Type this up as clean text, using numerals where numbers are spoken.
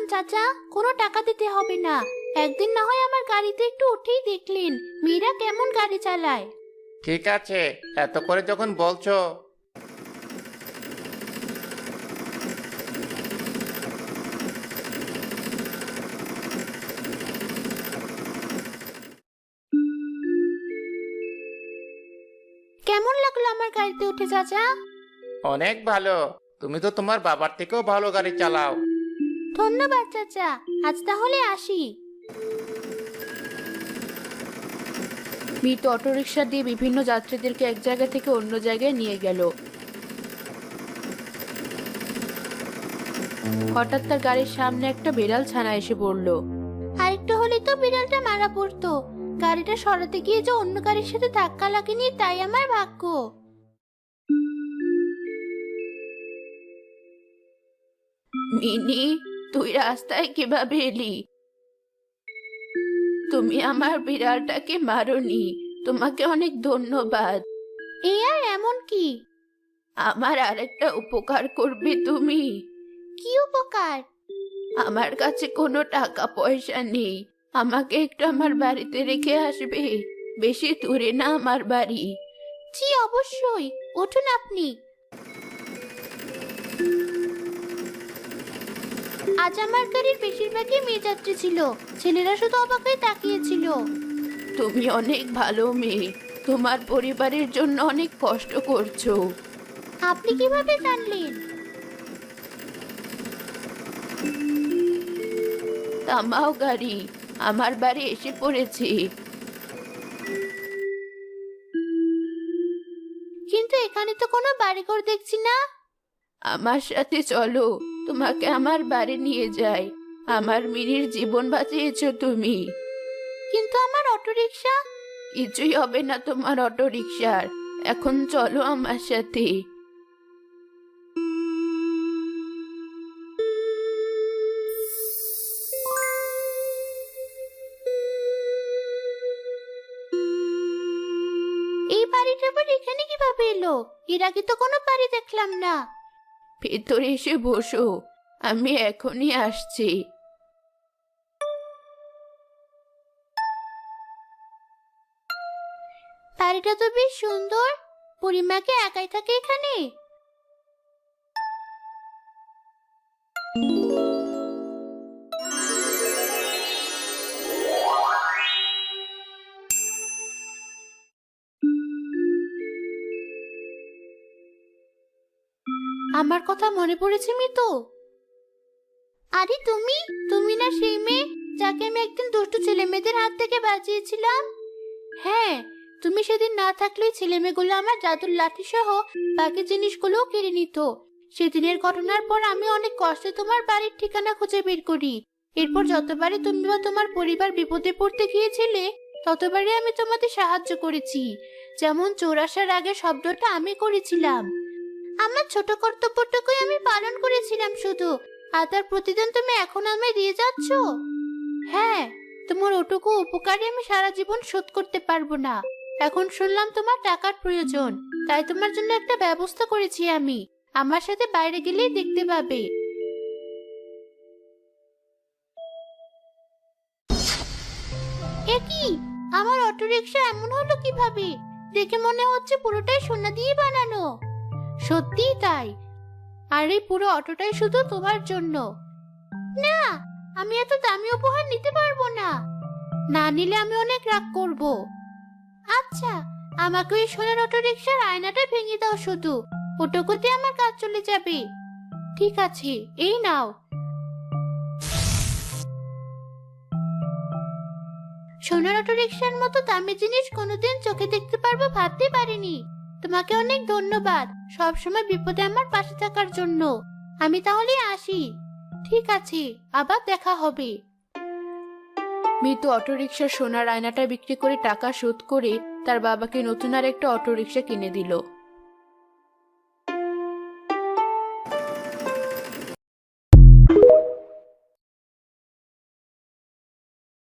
দেখুন চাচা, কোনো টাকা দিতে হবে না। একদিন না হয় আমার গাড়িতে একটু উঠেই দেখলেন মীরা কেমন গাড়ি চালায়। ঠিক আছে, এত করে যখন বলছো। কেমন লাগলো আমার গাড়িতে উঠে চাচা? অনেক ভালো। তুমি তো তোমার বাবার থেকেও ভালো গাড়ি চালাও। ধন্যবাদ চাচা, আজ তাহলে আসি। মিতু অটোরিকশা দিয়ে বিভিন্ন যাত্রীদেরকে এক জায়গা থেকে অন্য জায়গায় নিয়ে গেল। হঠাৎ তার গাড়ির সামনে একটা বিড়াল ছানা এসে পড়ল। আরেকটু হলে তো বিড়ালটা মারা পড়তো। গাড়িটা সরাতে গিয়ে যে অন্য গাড়ির সাথে ধাক্কা লাগেনি, তাই আমার ভাগ্য। মিনি, তুই রাস্তায় কিভাবে এলি? তুমি আমার বিড়ালটাকে মারোনি, তোমাকে অনেক ধন্যবাদ। এ আর এমন কি? আমার আরেকটা উপকার করবে তুমি। কি উপকার? আমার কাছে কোনো টাকা পয়সা নেই, আমাকে একটু আমার বাড়িতে রেখে আসবে। বেশি দূরে না আমার বাড়ি। জি অবশ্যই, উঠুন আপনি। আজ আমার গাড়ির বেশিরভাগই মেয়ে যাত্রী ছিল, ছেলেরা শুধু অবাক হয়ে তাকিয়েছিল। তুমি অনেক ভালো মেয়ে, তোমার পরিবারের জন্য অনেক কষ্ট করছো। আপনি কিভাবে জানলেন? থামাও গাড়ি, আমার বাড়ি এসে পড়েছি। কিন্তু এখানে তো কোনো বাড়িঘর দেখছি না। আমার সাথে চলো, তোমাকে আমার বাড়ি নিয়ে যাই। আমার মিনির জীবন বাঁচিয়েছো তুমি। কিন্তু আমার অটোরিকশা? কিছুই হবে না তোমার অটোরিকশার। এখন চলো আমার সাথে। এই বাড়িটা আবার এখানে কিভাবে এলো? এর আগে তো কোনো বাড়ি দেখলাম না। ভেতরে এসে বসো, আমি এখনই আসছি। বাড়িটা তো বেশ সুন্দর। পরিমাকে একাই থাকে এখানে? আমার কথা মনে পড়েছে মিতু। আরে তুমি, তুমি না সেই মেয়ে যাকে আমি একদিন দুষ্টু ছেলে মেয়েদের হাত থেকে বাঁচিয়েছিলাম? হ্যাঁ, তুমি সেদিন না থাকলে ছেলেমেয়েগুলো আমার জাদুর লাঠি সহ বাকি জিনিসগুলোও কেড়ে নিত। সেদিনের ঘটনার পর আমি অনেক কষ্টে তোমার বাড়ির ঠিকানা খুঁজে বের করি। এরপর যতবারই তুমি বা তোমার পরিবার বিপদে পড়তে গিয়েছিলে, ততবারই আমি তোমাদের সাহায্য করেছি। যেমন চোর আসার আগে শব্দটা আমি করেছিলাম। আমার ছোট কর্তব্যটুকুই আমি পালন করেছিলাম শুধু। আর তার প্রতিদান তুমি এখন আমায় দিয়ে যাচ্ছ? হ্যাঁ, তোমার ওটুকু উপকারে আমি সারা জীবন শোধ করতে পারবো না। এখন শুনলাম তোমার টাকার প্রয়োজন, তাই তোমার জন্য একটা ব্যবস্থা করেছি আমি। আমার সাথে বাইরে গেলেই দেখতে পাবে। এ কি, আমার অটোরিকশা এমন হলো কিভাবে? দেখে মনে হচ্ছে পুরোটাই সোনা দিয়ে বানানো। সত্যিই তাই। আর এই পুরো অটোটাই শুধু তোমার জন্য। না, আমি এত দামি উপহার নিতে পারবো না। না নিলে আমি অনেক রাগ করব। আচ্ছা, আমাকে ওই সোনার অটো রিকশার আয়নাটা ভেঙে দাও শুধু। ওটুকুতে আমার কাজ চলে যাবে। ঠিক আছে, এই নাও। সোনার অটো রিকশার মতো দামি জিনিস কোনোদিন চোখে দেখতে পারবো ভাবতে পারিনি। তোমাকে অনেক ধন্যবাদ সব সময় বিপদে আমার পাশে থাকার জন্য। আমি তাহলে আসি। ঠিক আছে, আবার দেখা হবে। মিতু অটোরিকশার সোনার আয়নাটা বিক্রি করে টাকা শোধ করে তার বাবাকে নতুন আর একটা অটোরিকশা কিনে দিল।